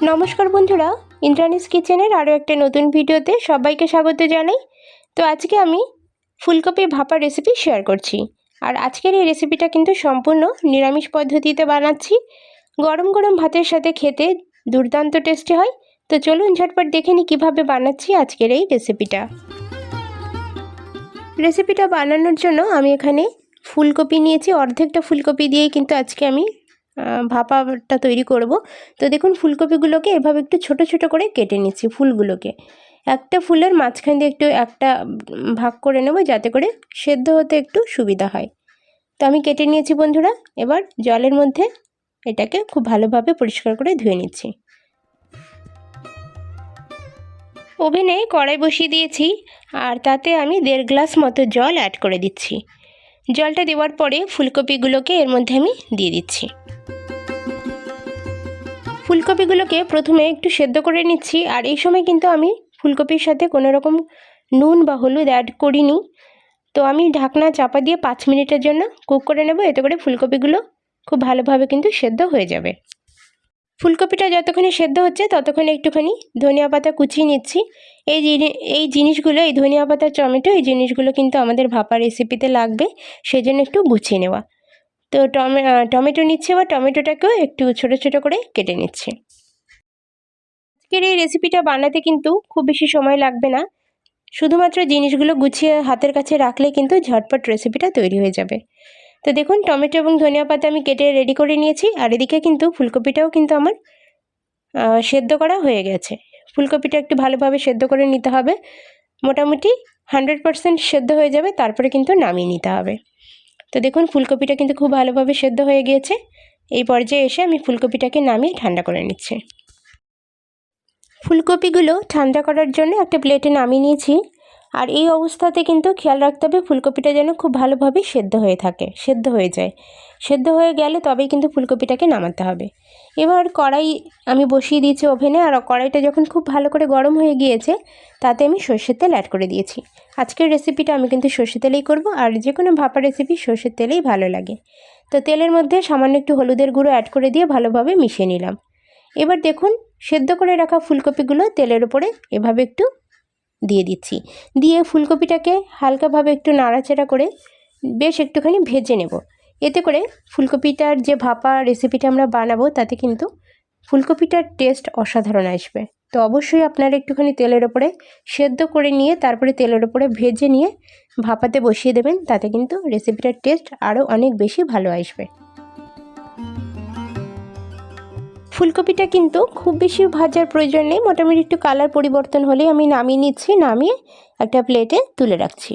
নমস্কার বন্ধুরা, ইন্দ্রাণীস কিচেনের আরও একটা নতুন ভিডিওতে সবাইকে স্বাগত জানাই। তো আজকে আমি ফুলকপি ভাপা রেসিপি শেয়ার করছি। আর আজকের এই রেসিপিটা কিন্তু সম্পূর্ণ নিরামিষ পদ্ধতিতে বানাচ্ছি। গরম গরম ভাতের সাথে খেতে দুর্দান্ত টেস্টি হয়। তো চলুন ঝটপট দেখে নিই কীভাবে বানাচ্ছি আজকের এই রেসিপিটা বানানোর জন্য আমি এখানে ফুলকপি নিয়েছি। অর্ধেকটা ফুলকপি দিয়েই কিন্তু আজকে আমি ভাপাটা তৈরি করব। তো দেখুন ফুলকপিগুলোকে এভাবে একটু ছোট ছোট করে কেটে নিচ্ছি। ফুলগুলোকে একটা ফুলের মাঝখান দিয়ে একটু একটা ভাগ করে নেব, যাতে করে সেদ্ধ হতে একটু সুবিধা হয়। তো আমি কেটে নিয়েছি বন্ধুরা। এবার জলের মধ্যে এটাকে খুব ভালোভাবে পরিষ্কার করে ধুয়ে নিচ্ছি। ওভেনে কড়াই বসিয়ে দিয়েছি, আর তাতে আমি 1.5 গ্লাস মতো জল অ্যাড করে দিচ্ছি। জলটা দেওয়ার পরে ফুলকপিগুলোকে এর মধ্যে আমি দিয়ে দিচ্ছি। ফুলকপিগুলোকে প্রথমে একটু সেদ্ধ করে নিচ্ছি। আর এই সময় কিন্তু আমি ফুলকপির সাথে কোনো রকম নুন বা হলুদ অ্যাড করিনি। তো আমি ঢাকনা চাপা দিয়ে 5 মিনিটের জন্য কুক করে নেব। এতে করে ফুলকপিগুলো খুব ভালোভাবে কিন্তু সেদ্ধ হয়ে যাবে। ফুলকপিটা যতক্ষণে সেদ্ধ হচ্ছে ততক্ষণে একটুখানি ধনিয়া পাতা কুচিয়ে নিচ্ছি। এই জিনিসগুলো, এই ধনিয়া পাতা, টমেটো, এই জিনিসগুলো কিন্তু আমাদের ভাপা রেসিপিতে লাগবে, সেজন্য একটু গুছিয়ে নেওয়া। তো টমেটো নিচ্ছি, বা টমেটোটাকেও একটু ছোট ছোট করে কেটে নিচ্ছি। আজকের এই রেসিপিটা বানাতে কিন্তু খুব বেশি সময় লাগবে না। শুধুমাত্র জিনিসগুলো গুছিয়ে হাতের কাছে রাখলে কিন্তু ঝটপট রেসিপিটা তৈরি হয়ে যাবে। তো দেখুন টমেটো এবং ধনিয়া পাতা আমি কেটে রেডি করে নিয়েছি। আর এদিকে কিন্তু ফুলকপিটাও কিন্তু আমার সেদ্ধ করা হয়ে গেছে। ফুলকপিটা একটু ভালোভাবে সেদ্ধ করে নিতে হবে। মোটামুটি 100% সেদ্ধ হয়ে যাবে, তারপরে কিন্তু নামিয়ে নিতে হবে। তো দেখুন ফুলকপিটা কিন্তু খুব ভালোভাবে সেদ্ধ হয়ে গিয়েছে। এই পর্যায়ে এসে আমি ফুলকপিটাকে নামিয়ে ঠান্ডা করে নিচ্ছি। ফুলকপিগুলো ঠান্ডা করার জন্য একটা প্লেটে নামিয়ে নিয়েছি। আর এই অবস্থাতে কিন্তু খেয়াল রাখতে হবে ফুলকপিটা যেন খুব ভালোভাবে সেদ্ধ হয়ে যায়। সেদ্ধ হয়ে গেলে তবেই কিন্তু ফুলকপিটাকে নামাতে হবে। এবার কড়াই আমি বসিয়ে দিয়েছি ওভেনে। আর কড়াইটা যখন খুব ভালো করে গরম হয়ে গিয়েছে, তাতে আমি সর্ষের তেল অ্যাড করে দিয়েছি। আজকের রেসিপিটা আমি কিন্তু সর্ষের তেলেই করব। আর যে কোনো ভাপা রেসিপি সর্ষের তেলেই ভালো লাগে। তো তেলের মধ্যে সামান্য একটু হলুদের গুঁড়ো অ্যাড করে দিয়ে ভালোভাবে মিশিয়ে নিলাম। এবার দেখুন সেদ্ধ করে রাখা ফুলকপিগুলো তেলের উপরে এভাবে একটু দিয়ে দিচ্ছি। দিয়ে ফুলকপিটাকে হালকাভাবে একটু নাড়াচাড়া করে বেশ একটুখানি ভেজে নেব। এতে করে ফুলকপিটার যে ভাপা রেসিপিটা আমরা বানাবো, তাতে কিন্তু ফুলকপিটার টেস্ট অসাধারণ আসবে। তো অবশ্যই আপনারা একটুখানি তেলের ওপরে সেদ্ধ করে নিয়ে তারপরে তেলের ওপরে ভেজে নিয়ে ভাপাতে বসিয়ে দেবেন। তাতে কিন্তু রেসিপিটার টেস্ট আরও অনেক বেশি ভালো আসবে। ফুলকপিটা কিন্তু খুব বেশি ভাজার প্রয়োজন নেই, মোটামুটি একটু কালার পরিবর্তন হলেই আমি নামিয়ে নিচ্ছি। নামিয়ে একটা প্লেটে তুলে রাখছি।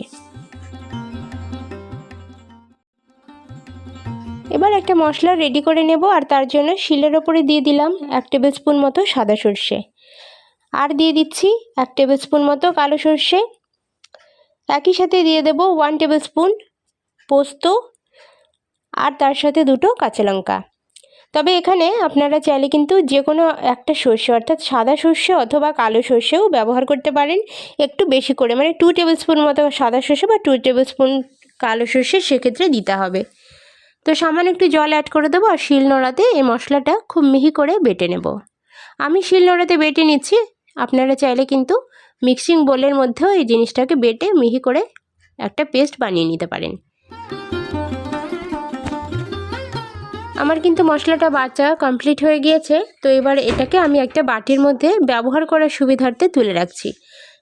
এবার একটা মশলা রেডি করে নেব। আর তার জন্য শিলের ওপরে দিয়ে দিলাম 1 টেবিল স্পুন মতো সাদা সর্ষে, আর দিয়ে দিচ্ছি 1 টেবিল স্পুন মতো কালো সর্ষে। একই সাথে দিয়ে দেব 1 টেবিল স্পুন পোস্ত, আর তার সাথে 2টো কাঁচা লঙ্কা। তবে এখানে আপনারা চাইলে কিন্তু যে কোনো একটা সর্ষে, অর্থাৎ সাদা সর্ষে অথবা কালো সর্ষেও ব্যবহার করতে পারেন একটু বেশি করে, মানে 2 টেবিল স্পুন মতো সাদা সর্ষে বা 2 টেবিল স্পুন কালো সর্ষে সেক্ষেত্রে দিতে হবে। তো সামান্য একটু জল অ্যাড করে দেবো। আর শিলনোড়াতে এই মশলাটা খুব মিহি করে বেটে নেব। আমি শিলনোড়াতে বেটে নিচ্ছি। আপনারা চাইলে কিন্তু মিক্সিং বোলের মধ্যেও এই জিনিসটাকে বেটে মিহি করে একটা পেস্ট বানিয়ে নিতে পারেন। আমার কিন্তু মশলাটা বাটা কমপ্লিট হয়ে গিয়েছে। তো এবার এটাকে আমি একটা বাটির মধ্যে ব্যবহার করার সুবিধার্থে তুলে রাখছি।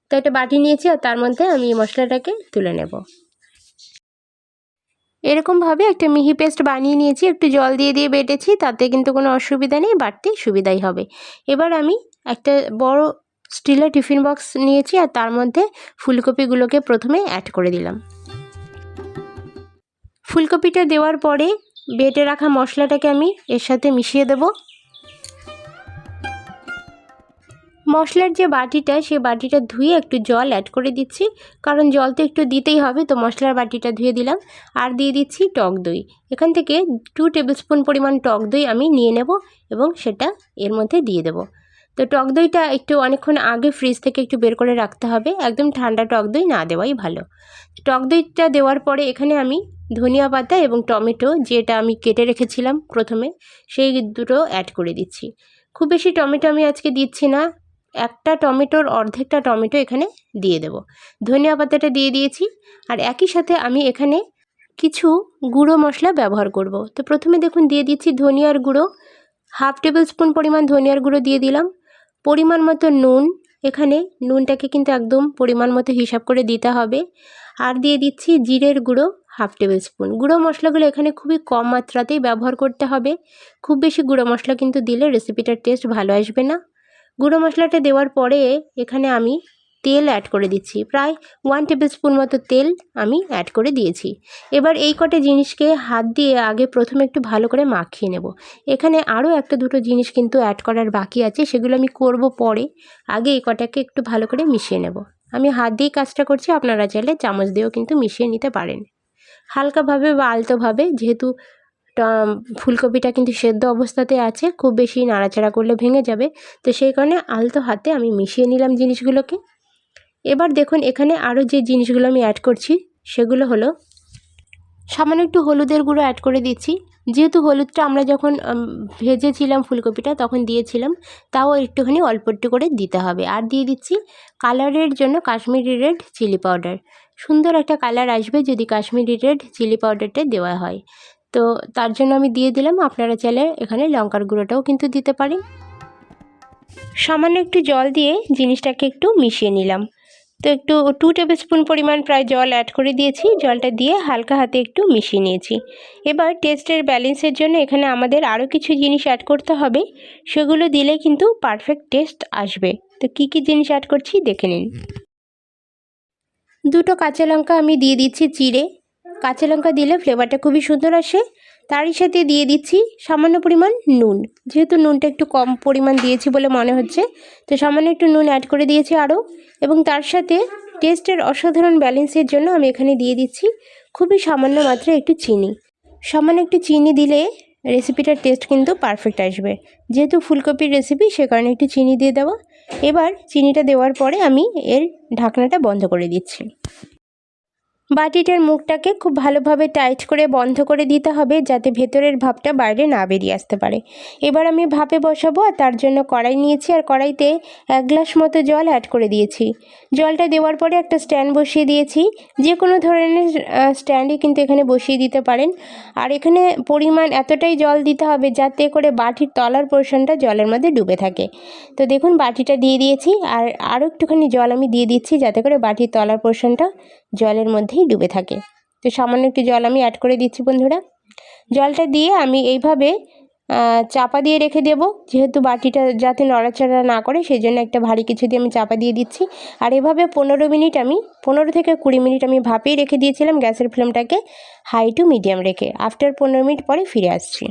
তো একটা বাটি নিয়েছি, আর তার মধ্যে আমি এই মশলাটাকে তুলে নেব। এরকমভাবে একটা মিহি পেস্ট বানিয়ে নিয়েছি। একটু জল দিয়ে দিয়ে বেটেছি, তাতে কিন্তু কোনো অসুবিধা নেই, বাটতে সুবিধাই হবে। এবার আমি একটা বড় স্টিলের টিফিন বক্স নিয়েছি, আর তার মধ্যে ফুলকপিগুলোকে প্রথমে অ্যাড করে দিলাম। ফুলকপিটা দেওয়ার পরে বেটে রাখা মশলাটাকে আমি এর সাথে মিশিয়ে দেব। মশলার যে বাটিটা, সেই বাটিটা ধুয়ে একটু জল অ্যাড করে দিচ্ছি, কারণ জল তো একটু দিতেই হবে। তো মশলার বাটিটা ধুয়ে দিলাম। আর দিয়ে দিচ্ছি টক দই। এখান থেকে 2 টেবিল স্পুন পরিমাণ টক দই আমি নিয়ে নেব এবং সেটা এর মধ্যে দিয়ে দেব। তো টক দইটা একটু অনেকক্ষণ আগে ফ্রিজ থেকে একটু বের করে রাখতে হবে, একদম ঠান্ডা টক দই না দেওয়াই ভালো। টক দইটা দেওয়ার পরে এখানে আমি ধনিয়া পাতা এবং টমেটো, যেটা আমি কেটে রেখেছিলাম প্রথমে, সেই দুটো অ্যাড করে দিচ্ছি। খুব বেশি টমেটো আমি আজকে দিচ্ছি না, একটা টমেটোর অর্ধেকটা টমেটো এখানে দিয়ে দেব। ধনিয়া পাতাটা দিয়ে দিয়েছি, আর একই সাথে আমি এখানে কিছু গুঁড়ো মশলা ব্যবহার করব। তো প্রথমে দেখুন দিয়ে দিচ্ছি ধনিয়ার গুঁড়ো, 1/2 টেবিল স্পুন পরিমাণ ধনিয়ার গুঁড়ো দিয়ে দিলাম। পরিমাণ মতো নুন, এখানে নুনটাকে কিন্তু একদম পরিমাণ মতো হিসাব করে দিতে হবে। আর দিয়ে দিচ্ছি জিরের গুঁড়ো 1/2 টেবিল স্পুন। গুঁড়ো মশলাগুলো এখানে খুবই কম মাত্রাতেই ব্যবহার করতে হবে, খুব বেশি গুঁড়ো মশলা কিন্তু দিলে রেসিপিটার টেস্ট ভালো আসবে না। গুঁড়ো মশলাটা দেওয়ার পরে এখানে আমি তেল অ্যাড করে দিচ্ছি, প্রায় 1 টেবিল স্পুন মতো তেল আমি অ্যাড করে দিয়েছি। এবার এই কটা জিনিসকে হাত দিয়ে আগে প্রথমে একটু ভালো করে মাখিয়ে নেব। এখানে আরও একটা দুটো জিনিস কিন্তু অ্যাড করার বাকি আছে, সেগুলো আমি করব পরে। আগে এই কটাকে একটু ভালো করে মিশিয়ে নেব। আমি হাত দিয়েই কাজটা করছি, আপনারা চাইলে চামচ দিয়েও কিন্তু মিশিয়ে নিতে পারেন। হালকাভাবে বা আলতোভাবে, যেহেতু ফুলকপিটা কিন্তু সেদ্ধ অবস্থাতে আছে, খুব বেশি নাড়াচাড়া করলে ভেঙে যাবে, তো সেই কারণে আলতো হাতে আমি মিশিয়ে নিলাম জিনিসগুলোকে। এবার দেখুন এখানে আরও যে জিনিসগুলো আমি অ্যাড করছি সেগুলো হলো, সামান্য একটু হলুদের গুঁড়ো অ্যাড করে দিচ্ছি, যেহেতু হলুদটা আমরা যখন ভেজেছিলাম ফুলকপিটা তখন দিয়েছিলাম, তাও একটুখানি অল্প একটু করে দিতে হবে। আর দিয়ে দিচ্ছি কালারের জন্য কাশ্মীরি রেড চিলি পাউডার, সুন্দর একটা কালার আসবে যদি কাশ্মীরি রেড চিলি পাউডারটা দেওয়া হয়, তো তার জন্য আমি দিয়ে দিলাম। আপনারা চাইলে এখানে লঙ্কার গুঁড়োটাও কিন্তু দিতে পারেন। সামান্য একটু জল দিয়ে জিনিসটাকে একটু মিশিয়ে নিলাম। তো একটু 2 টেবিল স্পুন পরিমাণ প্রায় জল অ্যাড করে দিয়েছি, জলটা দিয়ে হালকা হাতে একটু মিশিয়ে নিয়েছি। এবার টেস্টের ব্যালেন্সের জন্য এখানে আমাদের আরও কিছু জিনিস অ্যাড করতে হবে, সেগুলো দিলে কিন্তু পারফেক্ট টেস্ট আসবে। তো কী কী জিনিস অ্যাড করছি দেখে নিন। 2টো কাঁচা লঙ্কা আমি দিয়ে দিচ্ছি চিড়ে, কাঁচা লঙ্কা দিলে ফ্লেভারটা খুবই সুন্দর আসে। তারই সাথে দিয়ে দিচ্ছি সামান্য পরিমাণ নুন, যেহেতু নুনটা একটু কম পরিমাণ দিয়েছি বলে মনে হচ্ছে, তো সামান্য একটু নুন অ্যাড করে দিয়েছি আরও। এবং তার সাথে টেস্টের অসাধারণ ব্যালেন্সের জন্য আমি এখানে দিয়ে দিচ্ছি খুবই সামান্য মাত্রায় একটু চিনি। সামান্য একটু চিনি দিলে রেসিপিটার টেস্ট কিন্তু পারফেক্ট আসবে, যেহেতু ফুলকপির রেসিপি সে কারণে একটু চিনি দিয়ে দেওয়া। এবার চিনিটা দেওয়ার পরে আমি এর ঢাকনাটা বন্ধ করে দিচ্ছি। বাটিটার মুখটাকে খুব ভালোভাবে টাইট করে বন্ধ করে দিতে হবে, যাতে ভেতরের ভাপটা বাইরে না বেরিয়ে আসতে পারে। এবার আমি ভাপে বসাবো, আর তার জন্য কড়াই নিয়েছি, আর কড়াইতে 1 গ্লাস মতো জল অ্যাড করে দিয়েছি। জলটা দেওয়ার পরে একটা স্ট্যান্ড বসিয়ে দিয়েছি, যে কোনো ধরনের স্ট্যান্ডই কিন্তু এখানে বসিয়ে দিতে পারেন। আর এখানে পরিমাণ এতটাই জল দিতে হবে যাতে করে বাটির তলার পোর্শনটা জলের মধ্যে ডুবে থাকে। তো দেখুন বাটিটা দিয়ে দিয়েছি, আর আরও একটুখানি জল আমি দিয়ে দিচ্ছি যাতে করে বাটির তলার পোর্শনটা জলের মধ্যেই ডুবে থাকে। তো সামান্য একটু জল আমি অ্যাড করে দিচ্ছি বন্ধুরা। জলটা দিয়ে আমি এইভাবে চাপা দিয়ে রেখে দেব, যেহেতু বাটিটা যাতে নড়াচড়া না করে সেই জন্য একটা ভারী কিছু দিয়ে আমি চাপা দিয়ে দিচ্ছি। আর এভাবে 15 থেকে 20 মিনিট আমি ভাপেই রেখে দিয়েছিলাম, গ্যাসের ফ্লেমটাকে হাই টু মিডিয়াম রেখে। আফটার 15 মিনিট পরে ফিরে আসছি।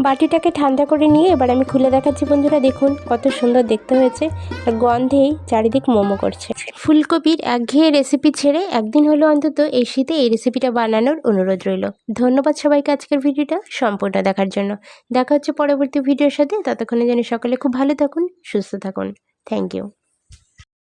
বাটিটাকে ঠান্ডা করে নিয়ে এবার আমি খুলে দেখাচ্ছি বন্ধুরা, দেখুন কত সুন্দর দেখতে হয়েছে, আর গন্ধেই চারিদিক মোমো করছে। ফুলকপির একঘেয়ে রেসিপি ছেড়ে একদিন হলো অন্তত এই শীতে এই রেসিপিটা বানানোর অনুরোধ রইল। ধন্যবাদ সবাইকে আজকের ভিডিওটা সম্পূর্ণ দেখার জন্য। দেখা হচ্ছে পরবর্তী ভিডিওর সাথে, ততক্ষণে যেন সকলে খুব ভালো থাকুন, সুস্থ থাকুন। Thank you.